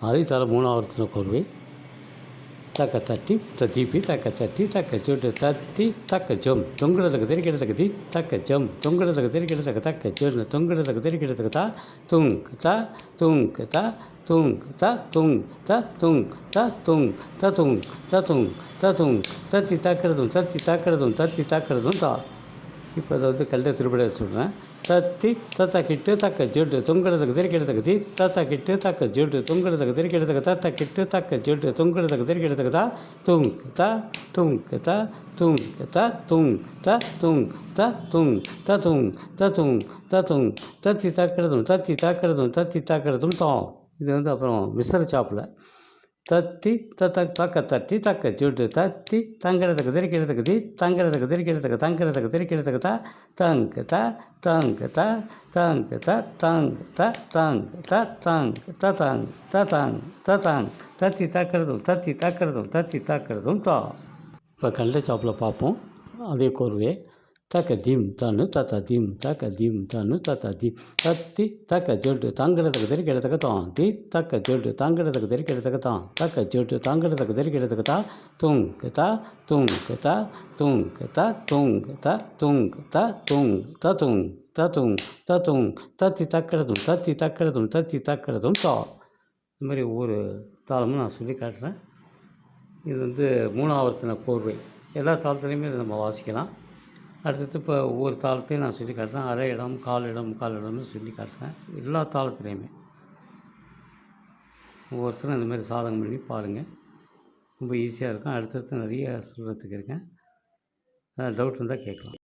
அதே தர 3ஆவர்த்தன கோர்வை. தக்க தட்டி தீப்பி தக்க தட்டி தக்க சொட்டு தத்தி தக்க ஜொம் தொங்குடத்துக்கு தெரிக்கிறதுக்கு தி தக்க ஜம் தொங்குடத்துக்கு தெரிக்கிறதுக்கு தக்க ஜொன்னு தொங்குடத்துக்கு தெரிக்கிறதுக்கு தா துங் த துங் த துங் த துங் த துங் த துங் த துங் த துங் த துங் தத்தி தாக்கிறதும் தத்தி தாக்கிறதும் தத்தி தாக்கிறதும் தா. இப்போ அதை வந்து கல்ட திருப்பட சொல்கிறேன். தத்தி தத்தா கிட்டு தக்க ஜொட்டு தொங்குடத்துக்கு தெரிக்கிறதுக்கு தி தத்தா கிட்டு தக்க ஜொட்டு தொங்குடத்துக்கு தெரிக்கிறதுக்கு தத்தா கிட்டு தக்க ஜொட்டு தொங்குடத்துக்கு தெரிக்கிறதுக்கு தா துங் த துங் த துங் த துங் த துங் த துங் த துங் த துங் த துங் தத்தி தாக்கிறதும் தத்தி தாக்கிறதும் தத்தி தாக்கிறதும் தா. இது வந்து அப்புறம் மிஸ்ர சாப்பில் தத்தி தக்க தட்டி தக்க ஜொட்டு தத்தி தங்கிறதுக்கு தெரிக்கிறதுக்கு தி தங்கிறதுக்கு தெரிக்கிறதுக்கு தங்கிறதுக்கு தெரிக்கிறதுக்கு தா தங் த தங் த தங் த தங் த தங் த தங் த தங் த தங் த தங் தத்தி தாக்கிறதும் தத்தி தாக்கிறதும் தத்தி தாக்கிறதும் தா. இப்போ கல்லை சாப்பில் பார்ப்போம். அதே கோர்வே தக்க தீம் தன்னு தத்த தீம் தக்க தீம் தன்னு தத்த தீம் தத்தி தக்க ஜொட்டு தாங்கிறதுக்கு தெரிக்கிறதுக்கு தான் தி தக்க ஜொட்டு தாங்கிறதுக்கு தெரிக்கிறதுக்கு தான் தக்க ஜொட்டு தாங்கிறதுக்கு தெரிக்கிறதுக்கு தா துங் த துங் த துங் த துங் த துங் த துங் த துங் த துங் த துங் தத்தி தாக்கிறதும் தத்தி தாக்கிறதும் தத்தி தாக்கிறதும் தா. இந்த மாதிரி ஒவ்வொரு தாளமும் நான் சொல்லி காட்டுறேன். இது வந்து 3ஆவர்த்தன கோர்வை. எல்லா தாளத்துலேயுமே இதை நம்ம வாசிக்கலாம். அடுத்தது இப்போ ஒவ்வொரு தாளத்தையும் நான் சொல்லி காட்டுறேன். அரை இடம் கால் இடம் முக்கால் இடம்னு சொல்லி காட்டுறேன். எல்லா தாளத்துலேயுமே ஒவ்வொருத்தரும் இந்த மாதிரி சாதகம் பண்ணி பாருங்கள். ரொம்ப ஈஸியாக இருக்கும். அடுத்தடுத்து நிறைய சொல்கிறதுக்கு இருக்கேன். டவுட் இருந்தால் கேட்கலாம்.